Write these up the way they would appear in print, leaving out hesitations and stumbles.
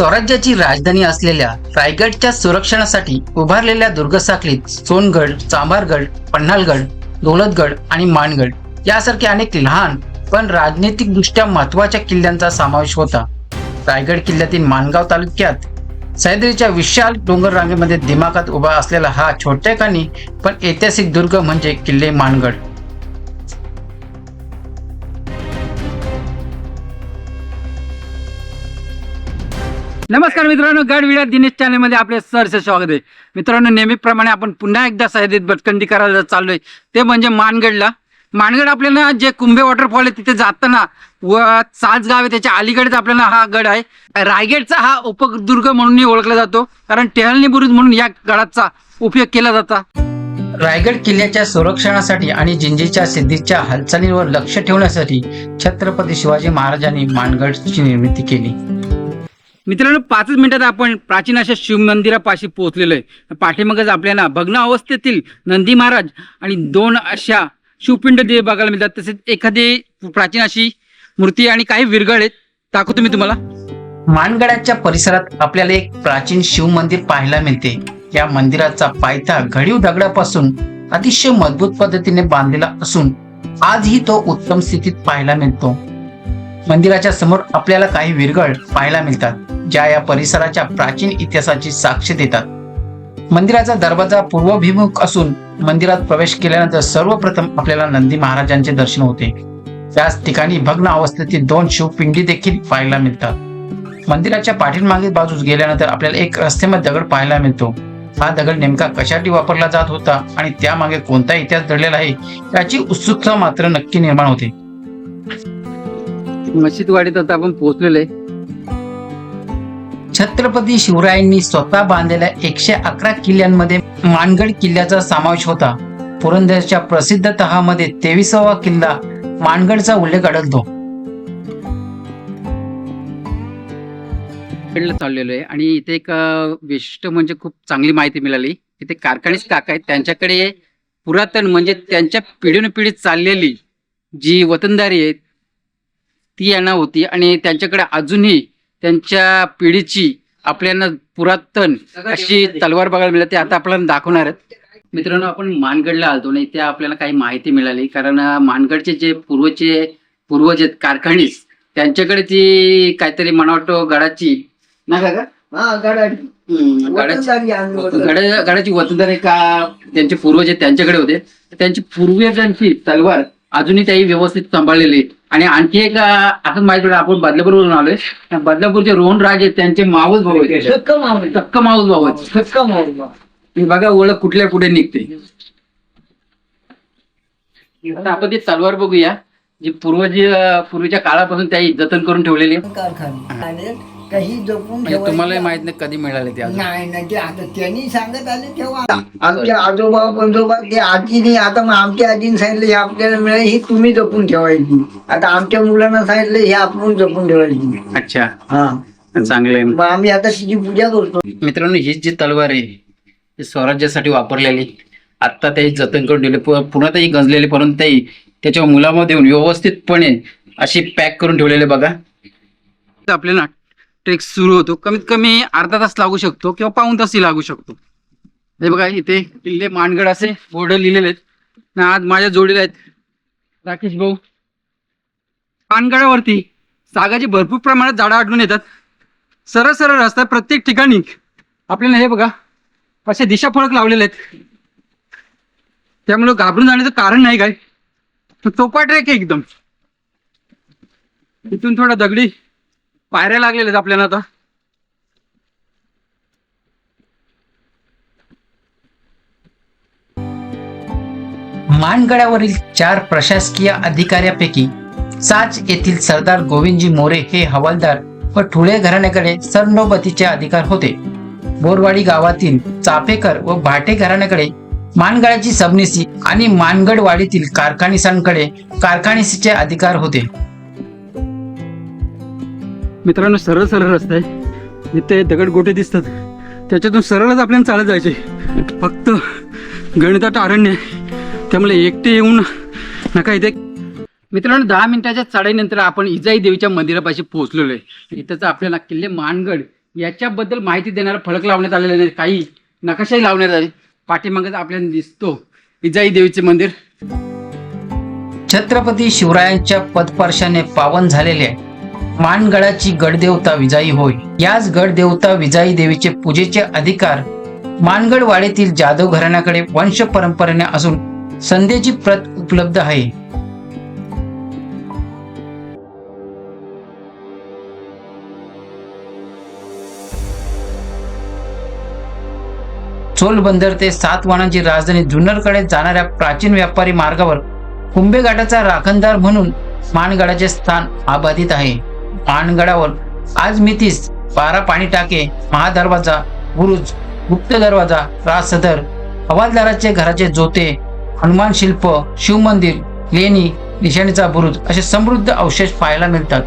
स्वराज्याची राजधानी असलेल्या रायगडच्या संरक्षणासाठी उभारलेल्या दुर्गसाखळीत सोनगड, चांभारगड, पन्हाळगड, दौलतगड आणि मानगड यासारखे अनेक लहान पण राजनैतिकदृष्ट्या महत्त्वाच्या किल्ल्यांचा समावेश होता. रायगड किल्ल्यातील माणगाव तालुक्यात सह्याद्रीच्या विशाल डोंगर रांगेमध्ये दिमाखात उभा असलेला हा छोटेखानी पण ऐतिहासिक दुर्ग म्हणजे किल्ले मानगड. नमस्कार मित्रांनो, गड विडा दिनेश चॅनलमध्ये आपले सहर्ष स्वागत आहे. मित्रांनो, नेहमीप्रमाणे आपण पुन्हा एकदा सह्याद्रीत भटकंती करायला चाललोय, ते म्हणजे मानगडला. मानगड आपल्याला जे कुंभे वॉटरफॉल आहे तिथे जाताना व साजगाव आहे त्याच्या अलीकडेच आपल्याला हा गड आहे. रायगडचा हा उपदुर्ग म्हणूनही ओळखला जातो, कारण टेहळणी बुरुज म्हणून या गडाचा उपयोग केला जातो. रायगड किल्ल्याच्या संरक्षणासाठी आणि जिंजीच्या सिद्धीच्या हालचालींवर लक्ष ठेवण्यासाठी छत्रपती शिवाजी महाराजांनी मानगडची निर्मिती केली. मित्रांनो, 5 मिनिटात आपण प्राचीन अशा शिव मंदिरापाशी पोहोचलेलो आहे. पाठीमागच आपल्याला भग्न अवस्थेतील नंदी महाराज आणि 2 अशा शिवपिंड बघायला मिळतात. तसेच एखादी प्राचीन अशी मूर्ती आणि काही विरगळ आहेत, दाखवतो मी तुम्हाला. मानगडाच्या परिसरात आपल्याला एक प्राचीन शिव मंदिर पाहायला मिळते. या मंदिराचा पायथा घडीव दगडापासून अतिशय मजबूत पद्धतीने बांधलेला असून आजही तो उत्तम स्थितीत पाहायला मिळतो. मंदिराच्या समोर आपल्याला काही विरगळ पाहायला मिळतात, ज्या या परिसराच्या प्राचीन इतिहासाची साक्ष देतात. मंदिराचा दरवाजा पूर्वाभिमुख असून मंदिरात प्रवेश केल्यानंतर सर्वप्रथम आपल्याला नंदी महाराजांचे दर्शन होते. त्याच ठिकाणी भग्न अवस्थेतील 2 शिवपिंडी देखील पाहायला मिळतात. मंदिराच्या पाठीमागे बाजूस गेल्यानंतर आपल्याला एक रस्त्यामध्ये दगड पाहायला मिळतो. हा दगड नेमका कशासाठी वापरला जात होता आणि त्यामागे कोणता इतिहास दडलेला आहे याची उत्सुकता मात्र नक्की निर्माण होते. मशीदवाडीत आता आपण पोहोचलेलो आहे. छत्रपती शिवरायांनी स्वतः बांधलेल्या 111 किल्ल्यांमध्ये मानगड किल्ल्याचा समावेश होता. पुरंदरच्या प्रसिद्ध तहामध्ये 23वा किल्ला मानगडचा उल्लेख आढळतो. चाललेलो आहे आणि इथे एक विशिष्ट म्हणजे खूप चांगली माहिती मिळाली. इथे कारखानीस काका आहेत, त्यांच्याकडे पुरातन म्हणजे त्यांच्या पिढीनपिढी चाललेली जी वतनदारी आहे ती यांना होती आणि त्यांच्याकडे अजूनही त्यांच्या पिढीची आपल्याला पुरातन अशी तलवार बघायला मिळते. आता आपल्याला दाखवणार आहेत. मित्रांनो, आपण मानगडला आलतो नाही, त्या आपल्याला काही माहिती मिळाली. कारण मानगडचे जे पूर्वज आहेत कारखानीस, त्यांच्याकडे ती काहीतरी मला वाटतं गडाची ना काका गडाची वतनदारी का त्यांचे पूर्वज आहेत त्यांच्याकडे होते. त्यांची पूर्वजांची तलवार अजूनही त्याही व्यवस्थित सांभाळलेली. आणि आणखी एक असं माहिती पडलं, आपण बदलापूरवरून आलोय. बदलापूरचे रोहन राज आहेत, त्यांचे मावस भाऊ आहेत, सक्क मावस भाऊ आहेत. बघा ओळख कुठल्या कुठे निघते. आता आपण ती तलवार बघूया जी पूर्वीच्या काळापासून त्याही जतन करून ठेवलेली आहे. काही जपून तुम्हाला माहित नाही कधी मिळाले ते नाही ते आता त्यांनी सांगत आले तेव्हा आमच्या आजोबा पंजोबा ते आजीने आता मग आमच्या आजीने सांगितलं हे आपल्याला मिळाले, ही तुम्ही जपून ठेवायची. आता आमच्या मुलांना सांगितलं हे आपण जपून ठेवायची. अच्छा, हा चांगले. मग आम्ही आता तिची पूजा करतो. मित्रांनो, ही जी तलवार आहे ही स्वराज्यासाठी वापरलेली, आता त्याही जतन करून ठेवली, पुन्हा त्याही गंजलेली, परंतु त्याही त्याच्या मुलामध्ये येऊन व्यवस्थितपणे अशी पॅक करून ठेवलेले. बघा, आपल्याला ट्रेक सुरू होतो. कमीत कमी अर्धा तास लागू शकतो किंवा पाऊण तासही लागू शकतो. हे बघा, इथे किल्ले मानगड असे बोर्ड लिहिलेले आहेत. आज माझ्या जोडीला आहेत राकेश भाऊ. मानगडावरती सागाची भरपूर प्रमाणात झाडं आढळून येतात. सरळ सरळ रस्ता प्रत्येक ठिकाणी आपल्याला हे बघा असे दिशाफलक लावलेले आहेत. त्यामुळे घाबरून जाण्याचं कारण नाही काय, सोपा ट्रेक आहे एकदम. इथून थोडा दगडी पायऱ्या लागलेल्या आहेत आपल्याला. आता मानगडावरील 4 प्रशासकीय अधिकाऱ्यापैकी साच येथील सरदार गोविंदजी मोरे हे हवालदार व ठुळे घराण्याकडे सरनोबतीचे अधिकार होते. बोरवाडी गावातील चापेकर व भाटे घराण्याकडे मानगडाची सबनिसी आणि मानगडवाडीतील कारखानीसांकडे कारखानीसीचे अधिकार होते. मित्रांनो, सरळ सरळ रस्ता आहे. इथे दगडगोटे दिसतात, त्याच्यातून सरळच आपल्याला चालत जायचे. फक्त गणितात अरण्य आहे, त्यामुळे एकटे येऊन नका इथे. मित्रांनो, 10 मिनिटाच्या चढाईनंतर आपण इजाई देवीच्या मंदिरापाशी पोहोचलेलो आहे. इथंच आपल्याला किल्ले मानगड याच्याबद्दल माहिती देणारा फलक लावण्यात आलेला नाही, काही नकाशाही लावण्यात आले. पाठीमागे आपल्याला दिसतो जिजाई देवीचे मंदिर. छत्रपती शिवरायांच्या पदस्पर्शाने पावन झालेल्या मानगडाची गडदेवता विजाई होय. याच गडदेवता विजाई देवीचे पूजेचे अधिकार मानगड वाडीतील जाधव घराण्याकडे वंश परंपरेने असून संध्येची प्रत उपलब्ध आहे. चोलबंदर ते सातवाहनांची राजधानी जुन्नरकडे जाणाऱ्या प्राचीन व्यापारी मार्गावर कुंभे घाटाचा राखणदार म्हणून मानगडाचे स्थान अबाधित आहे. मानगडावर आज मितीस 12 पाणी टाके, महादरवाजा, बुरुज, गुप्त दरवाजा, राजसदर, हवालदाराचे घराचे जोते, हनुमान शिल्प, शिवमंदिर, लेणी, निशाणीचा बुरुज असे समृद्ध अवशेष पाहायला मिळतात.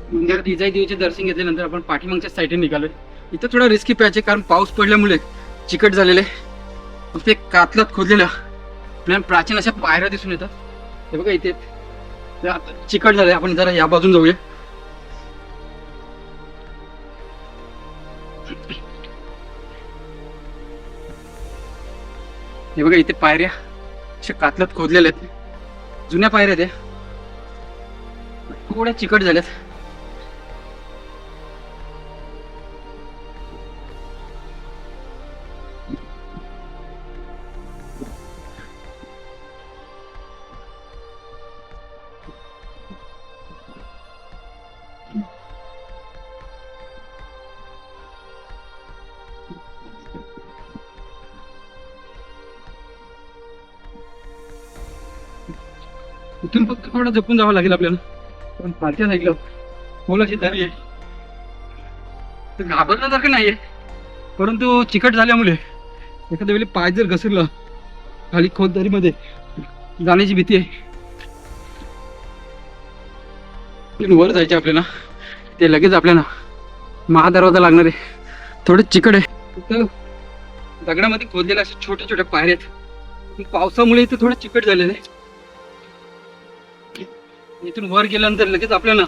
मंदिरात जिजाई देवीचे दर्शन घेतल्यानंतर आपण पाठीमागच्या साईडने निघालोय. इथं थोडा रिस्की पॅच आहे, कारण पाऊस पडल्यामुळे चिकट झालेले. फक्त एक कातलात खोदलेलं आपल्याला प्राचीन अशा पायऱ्या दिसून येतात. हे बघा इथे चिकट झालंय. आपण जरा या बाजून जाऊया. हे बघा इथे पायऱ्या अशा कातलात खोदलेल्या आहेत. जुन्या पायऱ्या त्या थोड्या चिकट झाल्यात. इथून फक्त थोडं जपून जावं लागेल आपल्याला, पण खालच्या साईडला खोल अशी दरी आहे. तर घाबरण्यासारखं नाहीये, परंतु चिकट झाल्यामुळे एखाद्या वेळी पाय जर घसरला खाली खोल दरीमध्ये जाण्याची भीती आहे. इथून वर जायचे आपल्याला, ते लगेच आपल्याला महादरवाजा लागणार आहे. थोडे चिकट आहे. तिथं दगडामध्ये खोदलेल्या अशा छोट्या छोट्या पायऱ्या आहेत. पावसामुळे इथे थोडं चिकट झालेलं आहे. इथून वर गेल्यानंतर लगेच आपल्याला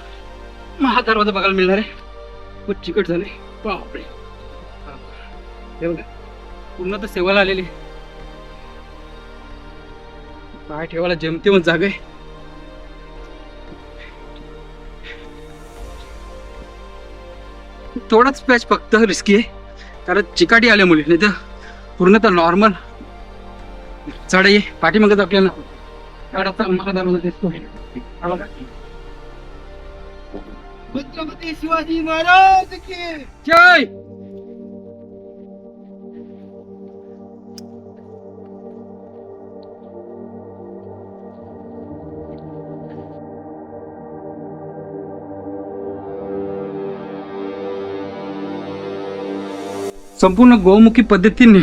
महादरवाजा बघायला मिळणार आहे. खूप चिकट झाले. बापरे, हे बघा पूर्ण तर सेवाला आलेली. पाय ठेवायला जेमतेम जागा आहे. थोडाच पॅच फक्त रिस्की आहे, कारण चिकाटी आल्यामुळे. नाही तर पूर्ण तर नॉर्मल चढाई आहे. पाठीमागच आपल्याला महादरवाजा दिसतो. छत्रपती शिवाजी महाराज की जय. संपूर्ण गोमुखी पद्धतीने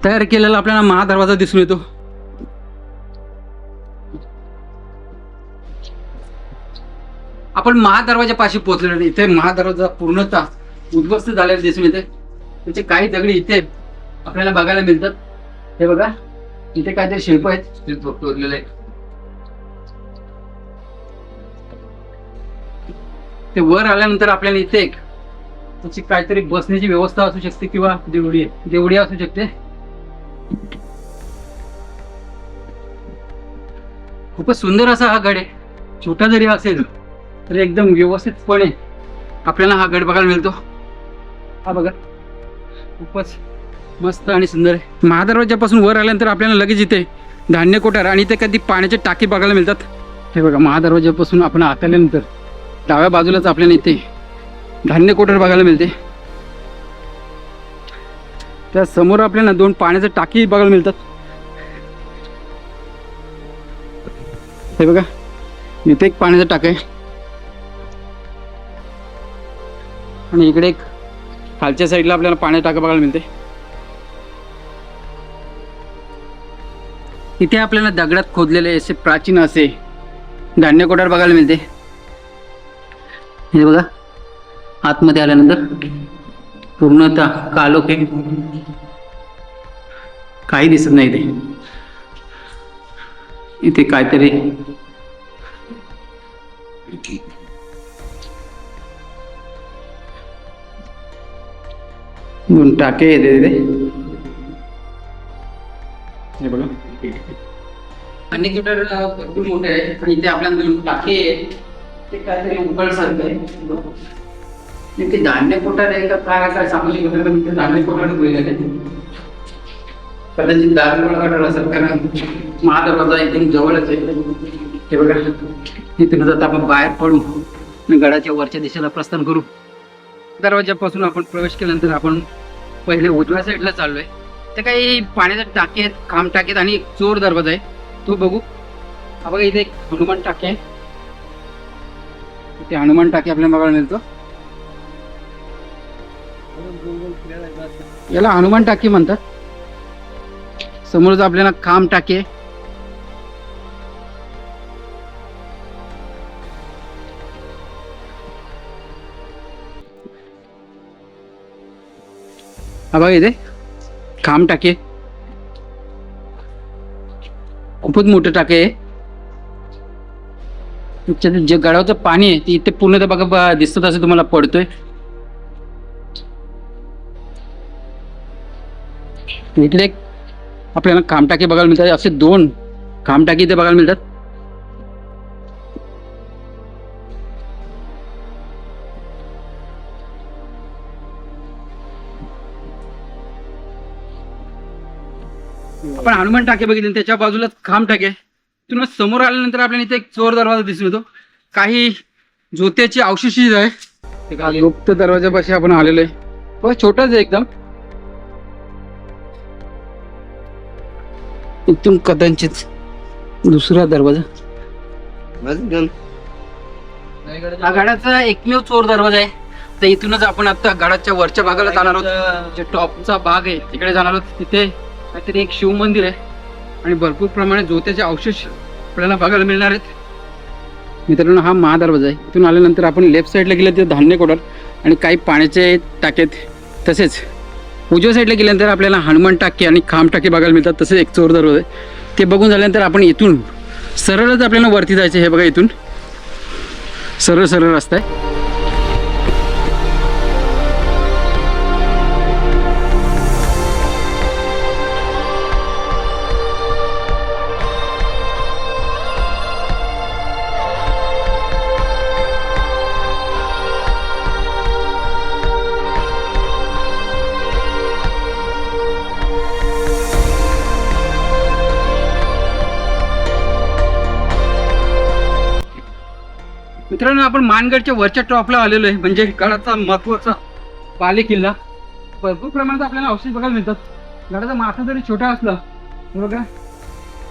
तयार केलेला आपल्याला महादरवाजा दिसून येतो. आपण महादरवाजापाशी पोहोचलेलो नाही. इथे महादरवाजा पूर्णतः उद्ध्वस्त झालेला दिसून येते. त्याचे काही दगडी इथे आपल्याला बघायला मिळतात. हे बघा इथे काहीतरी शिल्प आहेत, शिल्प तोडलेले आहेत. ते वर आल्यानंतर आपल्याला इथे एक त्याची काहीतरी बसण्याची व्यवस्था असू शकते किंवा देवडी असू शकते. खूपच सुंदर असा हा गड आहे. छोटा जरी असेल तरी एकदम व्यवस्थितपणे आपल्याला हा गड बघायला मिळतो. हा बघा खूपच मस्त आणि सुंदर आहे. महादरवाजापासून वर आल्यानंतर आपल्याला लगेच इथे धान्य कोठार आणि इथे कधी पाण्याचे टाकी बघायला मिळतात. हे बघा महादरवाजापासून आपण आत आल्यानंतर डाव्या बाजूलाच आपल्याला इथे धान्य कोठार बघायला मिळते. त्या समोर आपल्याला 2 पाण्याचे टाकी बघायला मिळतात. हे बघा इथे एक पाण्याचा टाका आहे आणि इकडे एक खालच्या साईडला आपल्याला पाण्याचा टाका बघायला मिळते. इथे आपल्याला दगडात खोदलेले असे प्राचीन असे धान्य कोठार बघायला मिळते. हे बघा आतमध्ये आल्यानंतर पूर्णतः कालोख आहे, काही दिसत नाही इथे काहीतरी दोन टाके येते तिथे. हे बघा अनेक मीटर भरपूर मोठे आहे आणि इथे आपल्याला दोन टाके आहेत. ते काहीतरी उघडसारखं आहे. नेमके धान्य कोठार आहे का काय सांगू शकत नाही, पण इथे धान्य कोठार गेलेले कदाचित धान्य कोठार असेल, कारण महादरवाजा इथून जवळच आहे. हे बघा इथून आता आपण बाहेर पडू आणि गडाच्या वरच्या दिशेला प्रस्थान करू. दरवाजापासून आपण प्रवेश केल्यानंतर आपण पहिले उजव्या साईडला चाललोय. ते काही पाण्याचे टाके आहेत, खांब टाके आहेत आणि एक चोर दरवाजा आहे तो बघू. हा बघा इथे एक हनुमान टाके आहे. इथे हनुमान टाके आपल्याला बघायला मिळतो. याला हनुमान टाकी म्हणतात. समोरच आपल्याला खांब टाके आहे. हा बघा इथे खांब टाके, खूपच मोठे टाके आहे. जे गडावचं पाणी आहे ते इथे पूर्ण बघा दिसत असं तुम्हाला पडतोय. इथे एक आपल्याला खांब टाके बघायला मिळतात. असे दोन खांब टाके इथे बघायला मिळतात. आपण हनुमान टाके बघितले, त्याच्या बाजूला खांब टाके. तिथून समोर आल्यानंतर आपल्याला इथे एक चोर दरवाजा दिसून येतो. काही जोत्याची अवशेष आहे. गुप्त दरवाजापाशी आपण आलेलो आहे. बघा छोटाच आहे एकदम. इथून कदाचित दुसरा दरवाजा. हा गडाचा एकमेव चोर दरवाजा आहे. तर इथूनच आपण आता गडाच्या वरच्या भागाला जाणार आहोत. जे टॉपचा भाग आहे तिकडे जाणार आहोत. तिथे काहीतरी एक शिव मंदिर आहे आणि भरपूर प्रमाणात जोत्याचे अवशेष आपल्याला बघायला मिळणार आहेत. मित्रांनो हा महादरवाजा आहे. इथून आल्यानंतर आपण लेफ्ट साईडला गेलं तर धान्य कोठार आणि काही पाण्याचे टाकेत. तसेच उजव्या साईडला गेल्यानंतर आपल्याला हनुमान टाके आणि खांब टाके बघायला मिळतात. तसेच एक चोर दरवाजा आहे. ते बघून झाल्यानंतर आपण इथून सरळच आपल्याला वरती जायचं. हे बघा इथून सरळ सरळ रस्ता आहे. मित्रांनो आपण मानगडच्या वरच्या टॉपला आलेलो आहे. म्हणजे गडाचा महत्वाचा बाले किल्ला. भरपूर प्रमाणात आपल्याला अवशेष बघायला मिळतात. गडाचा माथा जरी छोटा असला तर बघा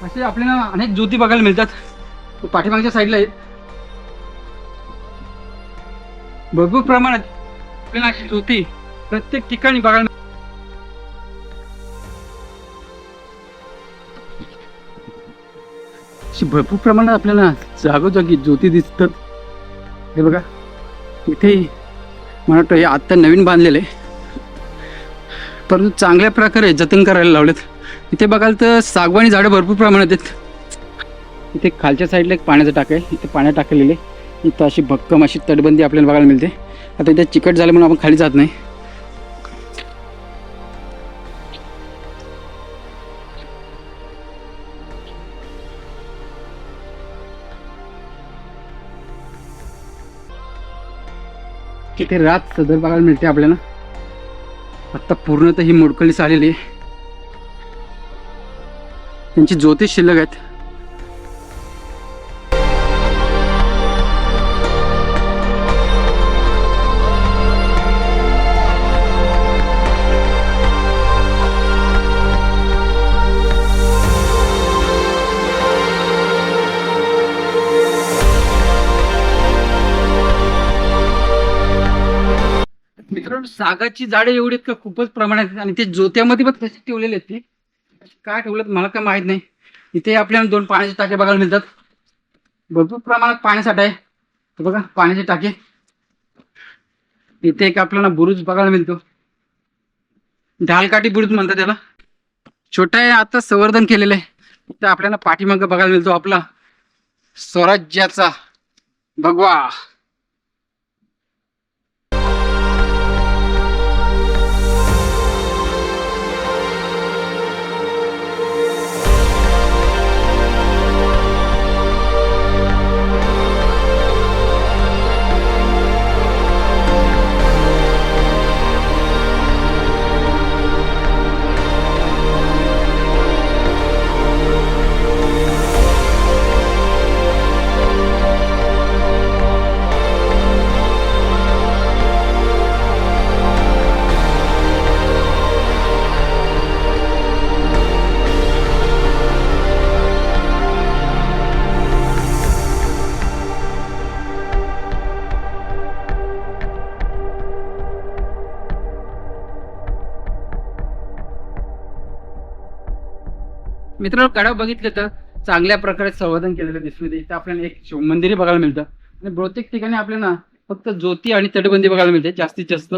असे आपल्याला अनेक ज्योती बघायला मिळतात. पाठीमागच्या साईडला आहेत. भरपूर प्रमाणात आपल्याला अशी ज्योती प्रत्येक ठिकाणी बघायला भरपूर प्रमाणात आपल्याला जागोजागी ज्योती दिसतात. हे बघा इथे मला वाटतं हे आत्ता नवीन बांधलेलं आहे, परंतु चांगल्या प्रकारे जतन करायला लावलेत. इथे बघाल तर सागवानी झाडं भरपूर प्रमाणात आहेत. इथे खालच्या साईडला एक पाण्याचं टाक आहे. इथे पाण्यात टाकलेले. इथं अशी भक्कम अशी तटबंदी आपल्याला बघायला मिळते. आता इथे चिकट झालं म्हणून आपण खाली जात नाही. इथे रात सदर बघायला मिळते आपल्याला. आता पूर्णतः ही मोडकळीस आलेली आहे. त्यांची ज्योतिष शिल्लक आहेत. मित्रांनो सागाची झाडे एवढी आहेत का खूपच प्रमाणात आहेत. आणि ते ज्योत्यामध्ये पण कसे ठेवलेले आहेत ते काय ठेवलेत मला काय माहित नाही. इथे आपल्याला दोन पाण्याचे टाके बघायला मिळतात. भरपूर प्रमाणात पाण्यासाठी आहे. बघा पाण्याचे टाके इथे एक आपल्याला बुरुज बघायला मिळतो, ढालकाठी बुरुज म्हणतात त्याला. छोटा आहे, आता संवर्धन केलेलं आहे. इथं आपल्याला पाठीमागं बघायला मिळतो आपला स्वराज्याचा भगवा. मित्रांनो, गडाव बघितलं तर चांगल्या प्रकारे संवर्धन केलेलं दिसून येते. इथं आपल्याला एक शिवमंदिरही बघायला मिळतं आणि बहुतेक ठिकाणी आपल्याला फक्त ज्योती आणि तटबंदी बघायला मिळते जास्तीत जास्त.